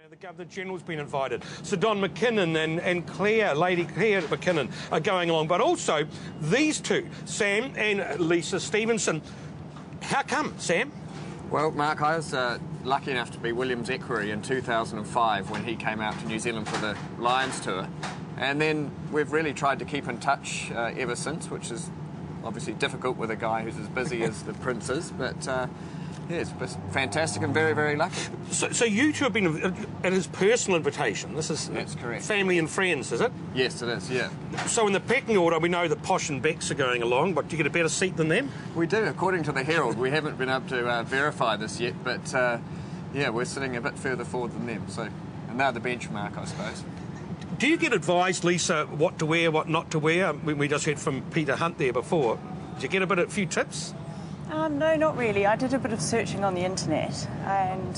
The Governor-General's been invited. So Don McKinnon and Lady Claire McKinnon are going along. But also these two, Sam and Lisa Stevenson. How come, Sam? Well, Mark, I was lucky enough to be William's equerry in 2005 when he came out to New Zealand for the Lions Tour. And then we've really tried to keep in touch ever since, which is obviously difficult with a guy who's as busy as the Prince is. But yeah, it's fantastic and very, very lucky. So you two have been at his personal invitation. That's correct. Family and friends, is it? Yes, it is, yeah. So in the pecking order, we know that Posh and Bex are going along, but do you get a better seat than them? We do, according to the Herald. We haven't been able to verify this yet, but yeah, we're sitting a bit further forward than them. So, and they're the benchmark, I suppose. Do you get advised, Lisa, what to wear, what not to wear? We just heard from Peter Hunt there before. Did you get a few tips? No, not really. I did a bit of searching on the internet, and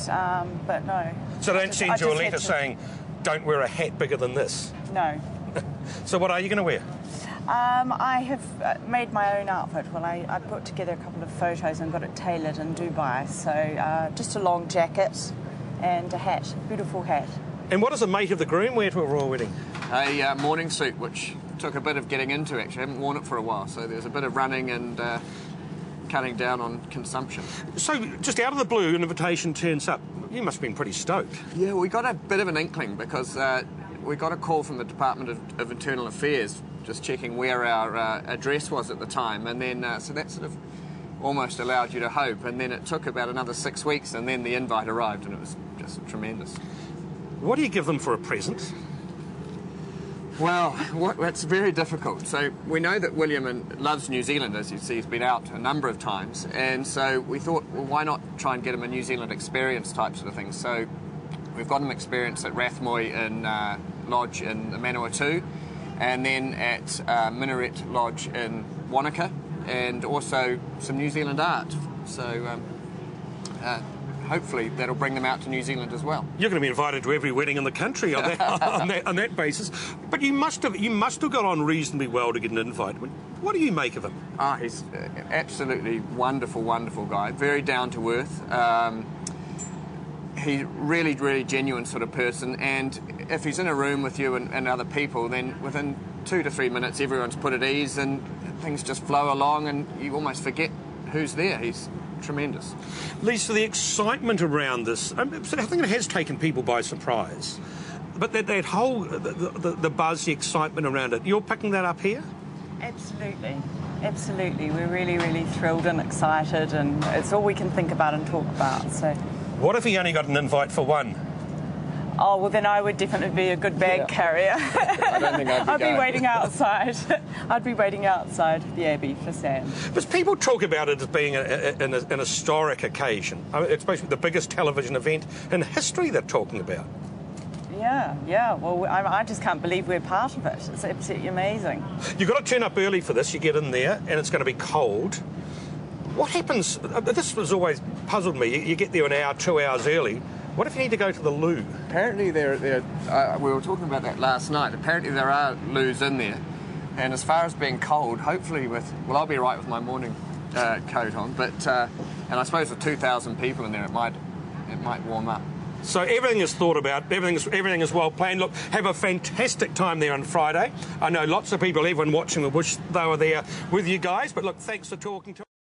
but no. So they don't send you a letter saying, don't wear a hat bigger than this? No. So what are you going to wear? I have made my own outfit. Well, I put together a couple of photos and got it tailored in Dubai. So just a long jacket and a hat, beautiful hat. And what does a mate of the groom wear to a royal wedding? A morning suit, which took a bit of getting into, actually. I haven't worn it for a while, so there's a bit of running and cutting down on consumption. So, just out of the blue, an invitation turns up. You must have been pretty stoked. Yeah, we got a bit of an inkling because we got a call from the Department of Internal Affairs just checking where our address was at the time, and then so that sort of almost allowed you to hope, and then it took about another 6 weeks, and then the invite arrived, and it was just tremendous. What do you give them for a present? Well, that's very difficult. So we know that William loves New Zealand, as you see. He's been out a number of times. And so we thought, well, why not try and get him a New Zealand experience type sort of thing. So we've got him experience at Rathmoy in Lodge in Manawatu, and then at Minaret Lodge in Wanaka, and also some New Zealand art. So hopefully that'll bring them out to New Zealand as well. You're going to be invited to every wedding in the country on that basis. But you must have got on reasonably well to get an invite. What do you make of him? He's absolutely wonderful, wonderful guy. Very down to earth. He's really, really genuine sort of person. And if he's in a room with you and other people, then within 2 to 3 minutes, everyone's put at ease and things just flow along, and you almost forget who's there. He's tremendous. Lisa, the excitement around this, I think it has taken people by surprise. But that whole, the buzz, the excitement around it, you're picking that up here? Absolutely. Absolutely. We're really, really thrilled and excited, and it's all we can think about and talk about. So, what if he only got an invite for one? Oh, well, then I would definitely be a good bag carrier. I don't think I'd be waiting outside. I'd be waiting outside the Abbey for Sam. But people talk about it as being an historic occasion. I mean, it's basically the biggest television event in history they're talking about. Yeah. Well, I just can't believe we're part of it. It's absolutely amazing. You've got to turn up early for this. You get in there, and it's going to be cold. What happens? This has always puzzled me. You get there an hour, 2 hours early. What if you need to go to the loo? Apparently we were talking about that last night. Apparently there are loos in there. And as far as being cold, hopefully I'll be right with my morning coat on, but and I suppose with 2,000 people in there, it might warm up. So everything is thought about, everything is well planned. Look, have a fantastic time there on Friday. I know lots of people, everyone watching, will wish they were there with you guys, but look, thanks for talking to us.